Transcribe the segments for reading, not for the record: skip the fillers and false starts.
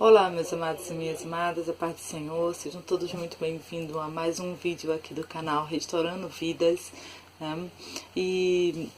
Olá, meus amados e minhas amadas, a paz do Senhor, sejam todos muito bem-vindos a mais um vídeo aqui do canal Restaurando Vidas, né? E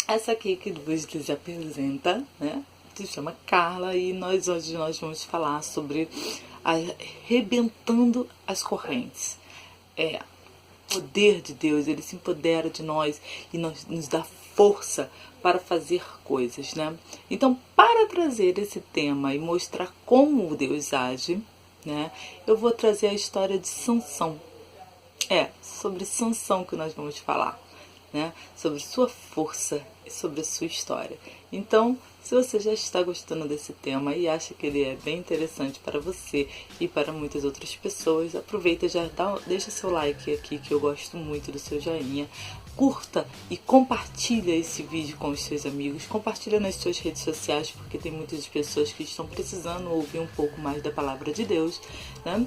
essa aqui que vos lhes apresenta, né, se chama Carla e hoje nós vamos falar sobre arrebentando as correntes. O poder de Deus, ele se empodera de nós e nos dá força para fazer coisas, né? Então, para trazer esse tema e mostrar como Deus age, né, eu vou trazer a história de Sansão. Sobre Sansão que nós vamos falar, né? Sobre sua força e sobre a sua história. Então, se você já está gostando desse tema e acha que ele é bem interessante para você e para muitas outras pessoas, aproveita e já deixa seu like aqui, que eu gosto muito do seu joinha. Curta e compartilha esse vídeo com os seus amigos, compartilha nas suas redes sociais, porque tem muitas pessoas que estão precisando ouvir um pouco mais da palavra de Deus, né?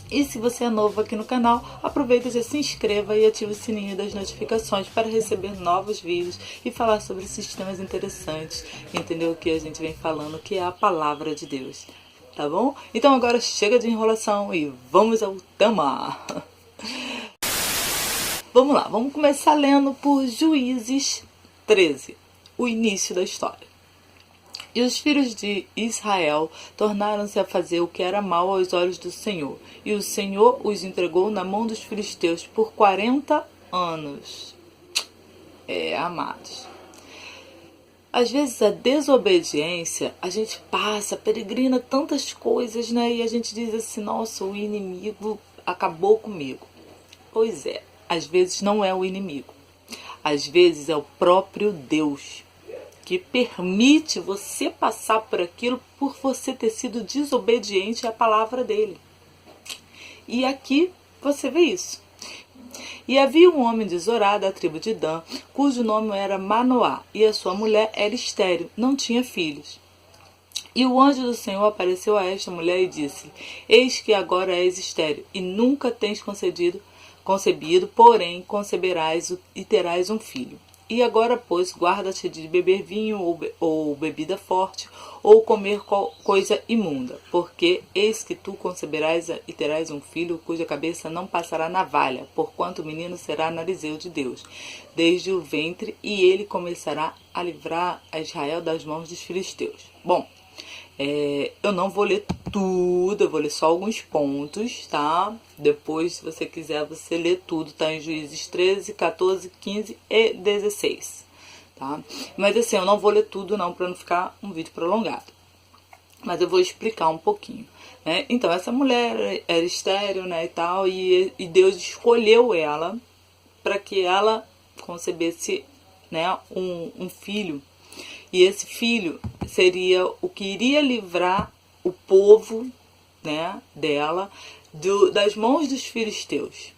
E se você é novo aqui no canal, aproveita e já se inscreva e ative o sininho das notificações para receber novos vídeos e falar sobre esses temas interessantes, entendeu? O que a gente vem falando, que é a palavra de Deus, tá bom? Então agora chega de enrolação e vamos ao tema! Vamos lá, vamos começar lendo por Juízes 13, o início da história. E os filhos de Israel tornaram-se a fazer o que era mal aos olhos do Senhor. E o Senhor os entregou na mão dos filisteus por 40 anos. Amados. Às vezes a desobediência, a gente passa, peregrina tantas coisas, né? E a gente diz assim, nossa, o inimigo acabou comigo. Pois é, às vezes não é o inimigo. Às vezes é o próprio Deus que permite você passar por aquilo por você ter sido desobediente à palavra dele. E aqui você vê isso. E havia um homem de Zorá, da tribo de Dan, cujo nome era Manoá, e a sua mulher era estéril, não tinha filhos. E o anjo do Senhor apareceu a esta mulher e disse: Eis que agora és estéril, e nunca tens concebido, porém conceberás e terás um filho. E agora, pois, guarda-te de beber vinho ou bebida forte, ou comer coisa imunda, porque eis que tu conceberás e terás um filho cuja cabeça não passará navalha, porquanto o menino será narizeu de Deus, desde o ventre, e ele começará a livrar a Israel das mãos dos filisteus. Bom, eu não vou ler tudo, eu vou ler só alguns pontos, tá? Depois, se você quiser, você lê tudo, tá? Em Juízes 13, 14, 15 e 16, tá? Mas assim, eu não vou ler tudo não, pra não ficar um vídeo prolongado. Mas eu vou explicar um pouquinho, né? Então, essa mulher era estéril, né, e tal, e Deus escolheu ela para que ela concebesse, né, um filho. E esse filho seria o que iria livrar o povo, né, dela das mãos dos filisteus.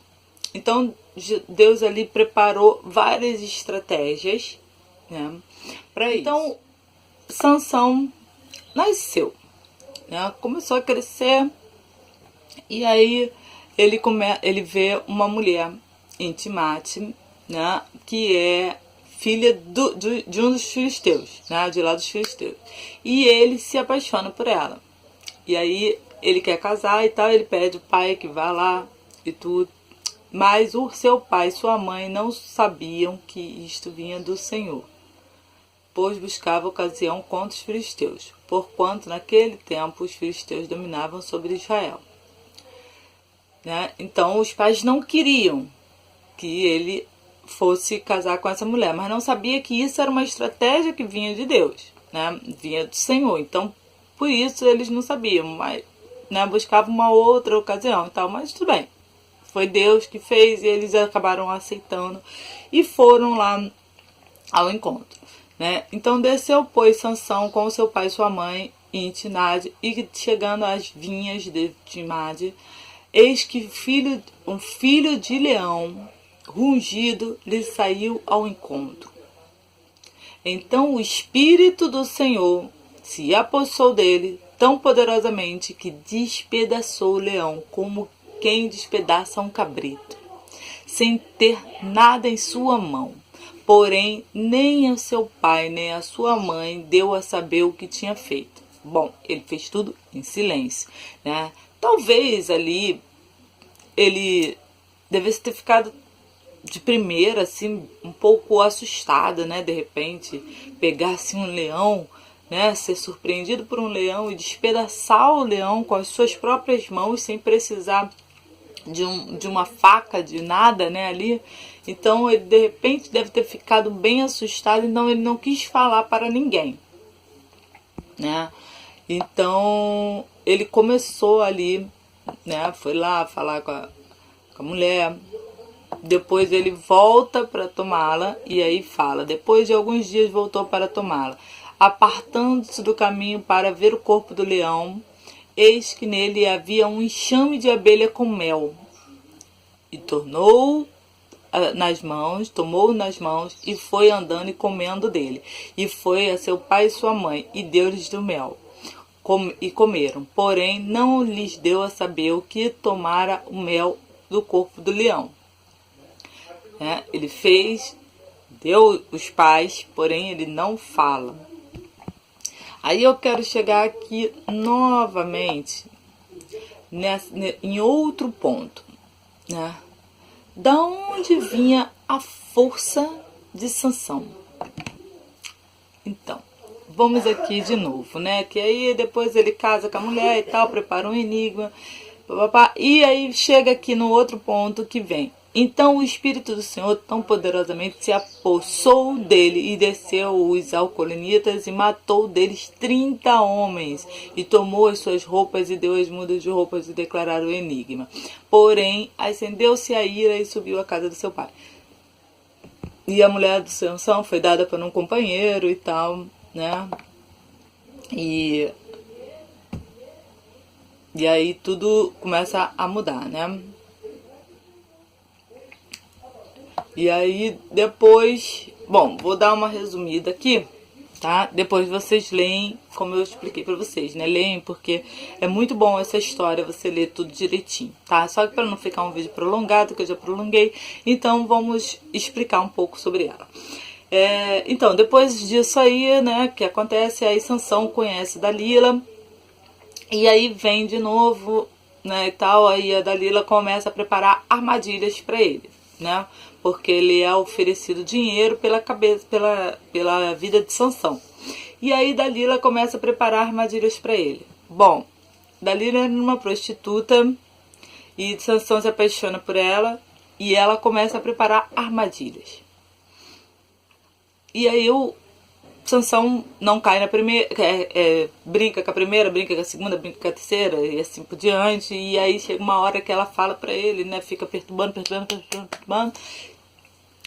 Então Deus ali preparou várias estratégias, né, para isso. Então Sansão nasceu, né, começou a crescer, e aí ele vê uma mulher em Timate, né, que é filha de um dos filisteus, né, de lá dos filisteus. E ele se apaixona por ela. E aí ele quer casar e tal, ele pede o pai que vá lá e tudo. Mas o seu pai e sua mãe não sabiam que isto vinha do Senhor, pois buscava ocasião contra os filisteus, porquanto naquele tempo os filisteus dominavam sobre Israel. Né? Então os pais não queriam que ele fosse casar com essa mulher, mas não sabia que isso era uma estratégia que vinha de Deus, né? Vinha do Senhor. Então, por isso eles não sabiam, mas, né, buscavam uma outra ocasião e tal, mas tudo bem. Foi Deus que fez e eles acabaram aceitando e foram lá ao encontro, né? Então desceu, pois, Sansão com seu pai e sua mãe em Timade, e chegando às vinhas de Timade, eis que um filho de leão rungido lhe saiu ao encontro. Então o Espírito do Senhor se apossou dele tão poderosamente que despedaçou o leão como quem despedaça um cabrito, sem ter nada em sua mão. Porém, nem o seu pai nem a sua mãe deu a saber o que tinha feito. Bom, ele fez tudo em silêncio, né? Talvez ali ele devesse ter ficado de primeira, assim, um pouco assustado, né? De repente, pegar assim um leão, né? Ser surpreendido por um leão e despedaçar o leão com as suas próprias mãos, sem precisar de uma faca, de nada, né? Ali. Então, ele de repente deve ter ficado bem assustado, então ele não quis falar para ninguém, né? Então, ele começou ali, né? Foi lá falar com a mulher. Depois ele volta para tomá-la e aí fala: depois de alguns dias voltou para tomá-la. Apartando-se do caminho para ver o corpo do leão, eis que nele havia um enxame de abelha com mel. E tomou nas mãos e foi andando e comendo dele. E foi a seu pai e sua mãe e deu-lhes do mel. E comeram, porém não lhes deu a saber o que tomara o mel do corpo do leão. Ele fez, deu os pais, porém ele não fala. Aí eu quero chegar aqui novamente em outro ponto, né? Da onde vinha a força de Sansão? Então, vamos aqui de novo, né? Que aí depois ele casa com a mulher e tal, prepara um enigma, papapá, e aí chega aqui no outro ponto que vem. Então o Espírito do Senhor tão poderosamente se apossou dele e desceu os alcolinitas e matou deles 30 homens e tomou as suas roupas e deu as mudas de roupas e declararam o enigma. Porém, acendeu-se a ira e subiu à casa do seu pai. E a mulher do Sansão foi dada para um companheiro e tal, né? E aí tudo começa a mudar, né? E aí depois, bom, vou dar uma resumida aqui, tá? Depois vocês leem, como eu expliquei pra vocês, né? Leem porque é muito bom essa história, você ler tudo direitinho, tá? Só que para não ficar um vídeo prolongado, que eu já prolonguei, então vamos explicar um pouco sobre ela. Então, depois disso aí, né, que acontece, aí Sansão conhece Dalila, e aí vem de novo, né, e tal, aí a Dalila começa a preparar armadilhas para ele, né? Porque ele é oferecido dinheiro pela vida de Sansão. E aí Dalila começa a preparar armadilhas para ele. Bom, Dalila era uma prostituta e Sansão se apaixona por ela e ela começa a preparar armadilhas. E aí Sansão não cai na primeira, brinca com a primeira, brinca com a segunda, brinca com a terceira e assim por diante. E aí chega uma hora que ela fala pra ele, né? Fica perturbando,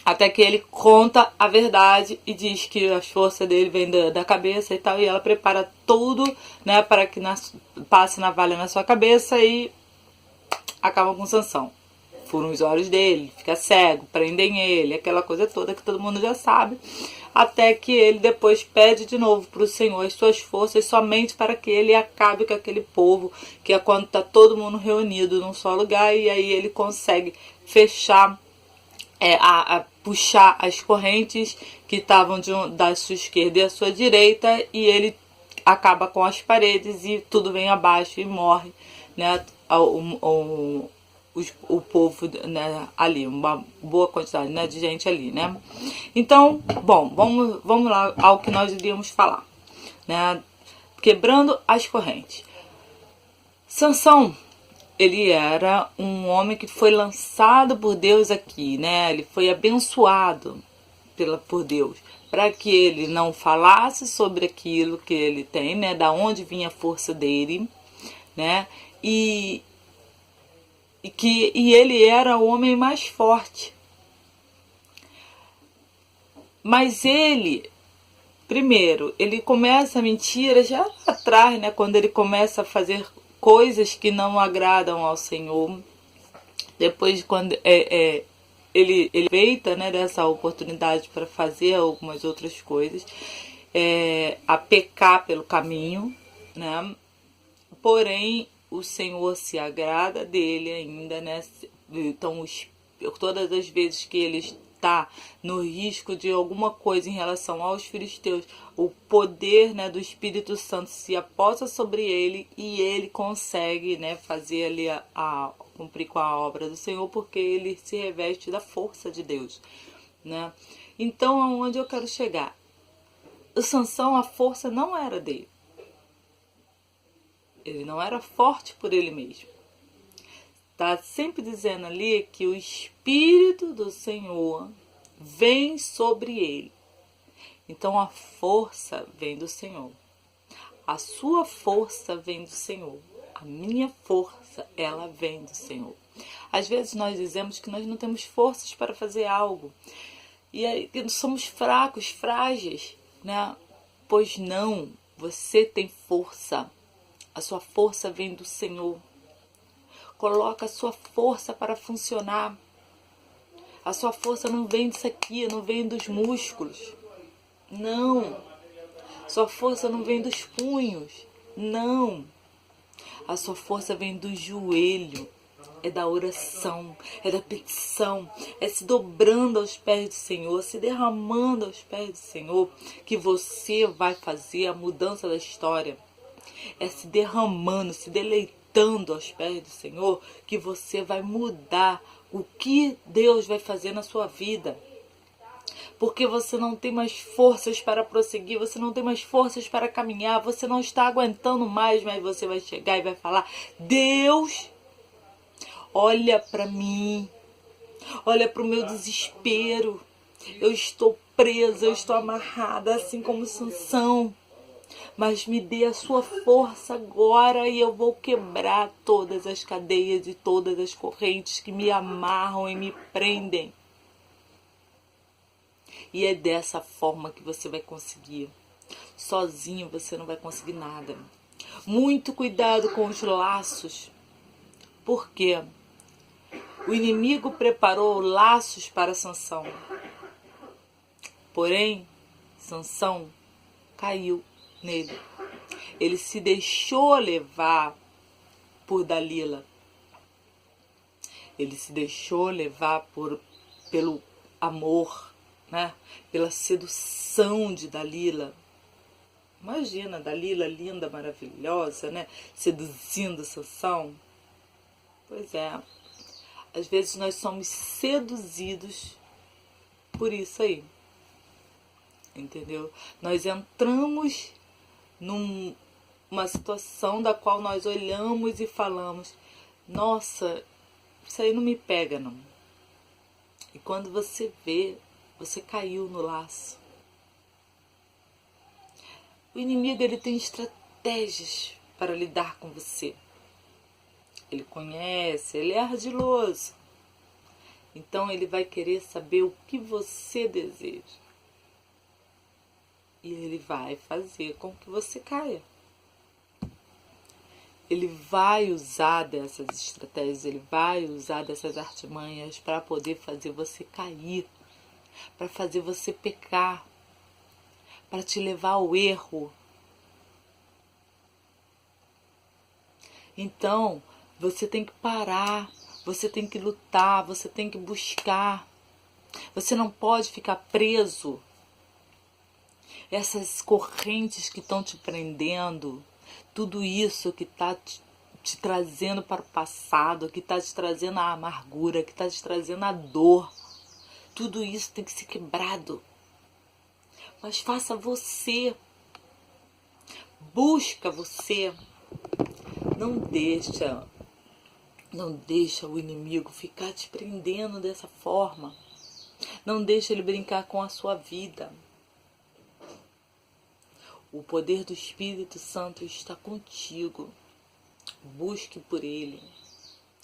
até que ele conta a verdade e diz que a força dele vem da cabeça e tal. E ela prepara tudo, né? Para que passe navalha na sua cabeça e acaba com Sansão. Furam os olhos dele, fica cego, prendem ele, aquela coisa toda que todo mundo já sabe. Até que ele depois pede de novo para o Senhor as suas forças somente para que ele acabe com aquele povo, que é quando está todo mundo reunido num só lugar, e aí ele consegue fechar, puxar as correntes que estavam da sua esquerda e da sua direita, e ele acaba com as paredes e tudo vem abaixo e morre, né? O povo, né, ali, uma boa quantidade, né, de gente ali, né? Então, bom, vamos lá ao que nós iríamos falar, né? Quebrando as correntes. Sansão, ele era um homem que foi lançado por Deus aqui, né? Ele foi abençoado por Deus, para que ele não falasse sobre aquilo que ele tem, né? Da onde vinha a força dele, né? E ele era o homem mais forte. Mas ele, primeiro, ele começa a mentira já lá atrás, né? Quando ele começa a fazer coisas que não agradam ao Senhor. Depois, quando ele aproveita, né, dessa oportunidade para fazer algumas outras coisas, a pecar pelo caminho, né? Porém, o Senhor se agrada dele ainda, né? Então, todas as vezes que ele está no risco de alguma coisa em relação aos filisteus, o poder, né, do Espírito Santo se aposta sobre ele e ele consegue, né, fazer ali cumprir com a obra do Senhor, porque ele se reveste da força de Deus, né? Então, aonde eu quero chegar? O Sansão, a força não era dele. Ele não era forte por ele mesmo. Está sempre dizendo ali que o Espírito do Senhor vem sobre ele. Então a força vem do Senhor. A sua força vem do Senhor. A minha força, ela vem do Senhor. Às vezes nós dizemos que nós não temos forças para fazer algo. E aí somos fracos, frágeis, né? Pois não, você tem força. A sua força vem do Senhor. Coloca a sua força para funcionar. A sua força não vem disso aqui, não vem dos músculos. Não. Sua força não vem dos punhos. Não. A sua força vem do joelho. É da oração, é da petição, é se dobrando aos pés do Senhor, se derramando aos pés do Senhor, que você vai fazer a mudança da história. É se derramando, se deleitando aos pés do Senhor, que você vai mudar o que Deus vai fazer na sua vida. Porque você não tem mais forças para prosseguir, você não tem mais forças para caminhar, você não está aguentando mais, mas você vai chegar e vai falar: Deus, olha para mim, olha para o meu desespero, eu estou presa, eu estou amarrada, assim como Sansão. Mas me dê a sua força agora e eu vou quebrar todas as cadeias e todas as correntes que me amarram e me prendem. E é dessa forma que você vai conseguir. Sozinho você não vai conseguir nada. Muito cuidado com os laços. Por quê? O inimigo preparou laços para Sansão. Porém, Sansão caiu nele. Ele se deixou levar por Dalila. Ele se deixou levar pelo amor, né? Pela sedução de Dalila. Imagina, Dalila linda, maravilhosa, né? Seduzindo Sansão. Pois é. Às vezes nós somos seduzidos por isso aí. Entendeu? Nós entramos numa situação da qual nós olhamos e falamos: nossa, isso aí não me pega não. E quando você vê, você caiu no laço. O inimigo, ele tem estratégias para lidar com você. Ele conhece, ele é ardiloso. Então ele vai querer saber o que você deseja. E ele vai fazer com que você caia. Ele vai usar dessas estratégias, ele vai usar dessas artimanhas para poder fazer você cair, para fazer você pecar, para te levar ao erro. Então, você tem que parar, você tem que lutar, você tem que buscar. Você não pode ficar preso. Essas correntes que estão te prendendo, tudo isso que está te trazendo para o passado, que está te trazendo a amargura, que está te trazendo a dor, tudo isso tem que ser quebrado. Mas faça você. Busca você. Não deixa o inimigo ficar te prendendo dessa forma. Não deixa ele brincar com a sua vida. O poder do Espírito Santo está contigo. Busque por ele.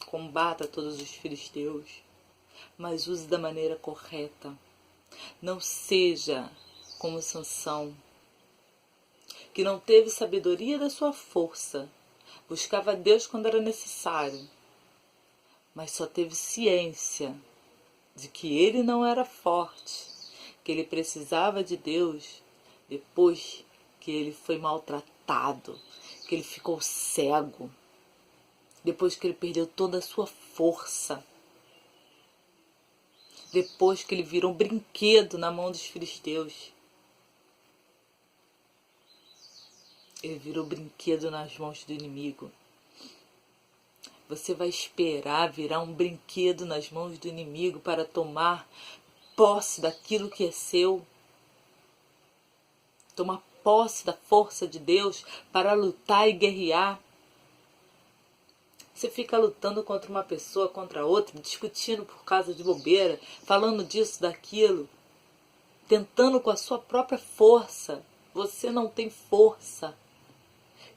Combata todos os filisteus. Mas use da maneira correta. Não seja como Sansão, que não teve sabedoria da sua força. Buscava Deus quando era necessário. Mas só teve ciência de que ele não era forte. Que ele precisava de Deus depois que ele foi maltratado, que ele ficou cego, depois que ele perdeu toda a sua força. depois que ele virou um brinquedo na mão dos filisteus. Ele virou brinquedo nas mãos do inimigo. Você vai esperar virar um brinquedo nas mãos do inimigo para tomar posse daquilo que é seu? Tomar posse da força de Deus para lutar e guerrear? Você fica lutando contra uma pessoa, contra outra, discutindo por causa de bobeira, falando disso, daquilo, tentando com a sua própria força. Você não tem força.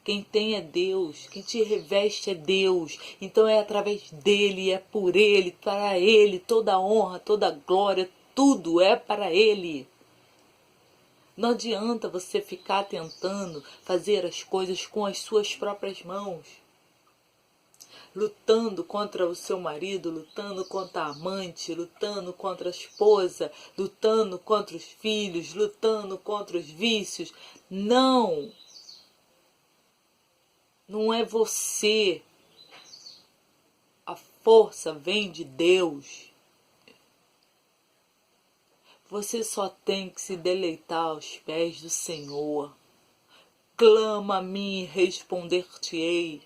Quem tem é Deus, quem te reveste é Deus. Então é através dele, é por ele, para ele, toda a honra, toda a glória, tudo é para ele. Não adianta você ficar tentando fazer as coisas com as suas próprias mãos. Lutando contra o seu marido, lutando contra a amante, lutando contra a esposa, lutando contra os filhos, lutando contra os vícios. Não! Não é você. A força vem de Deus. Você só tem que se deleitar aos pés do Senhor. Clama a mim e responder-te-ei.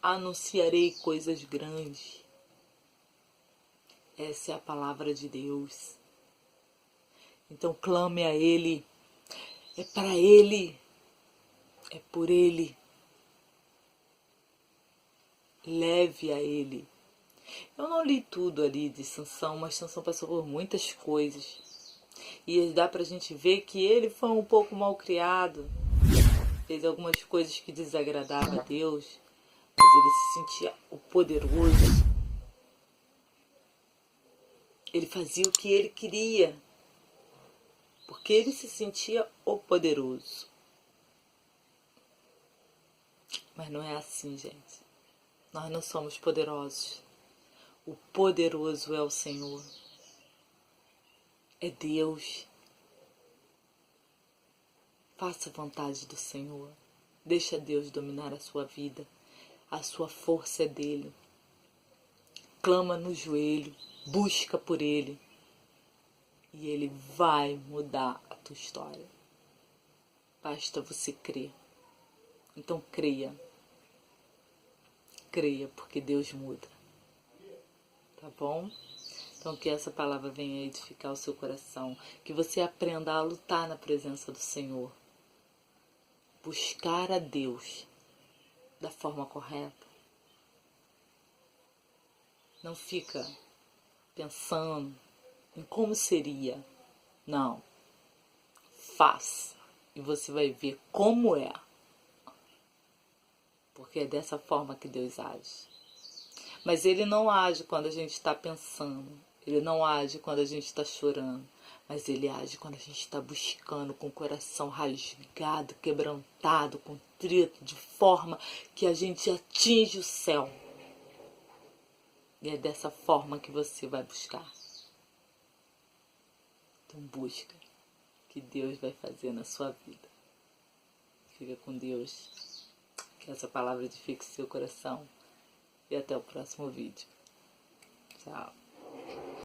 Anunciarei coisas grandes. Essa é a palavra de Deus. Então clame a Ele. É para Ele. É por Ele. Leve a Ele. Eu não li tudo ali de Sansão, mas Sansão passou por muitas coisas. E dá pra gente ver que ele foi um pouco mal criado. Fez algumas coisas que desagradavam a Deus. Mas ele se sentia o poderoso. Ele fazia o que ele queria. Porque ele se sentia o poderoso. Mas não é assim, gente. Nós não somos poderosos. O poderoso é o Senhor. É Deus. Faça a vontade do Senhor. Deixa Deus dominar a sua vida. A sua força é dele. Clama no joelho. Busca por ele. E ele vai mudar a tua história. Basta você crer. Então creia. Creia, porque Deus muda. Tá bom? Então que essa palavra venha edificar o seu coração. Que você aprenda a lutar na presença do Senhor. Buscar a Deus da forma correta. Não fica pensando em como seria. Não. Faça. E você vai ver como é. Porque é dessa forma que Deus age. Mas Ele não age quando a gente está pensando. Ele não age quando a gente está chorando. Mas Ele age quando a gente está buscando com o coração rasgado, quebrantado, contrito, de forma que a gente atinge o céu. E é dessa forma que você vai buscar. Então busca, que Deus vai fazer na sua vida. Fica com Deus. Que essa palavra edifique seu coração. E até o próximo vídeo. Tchau.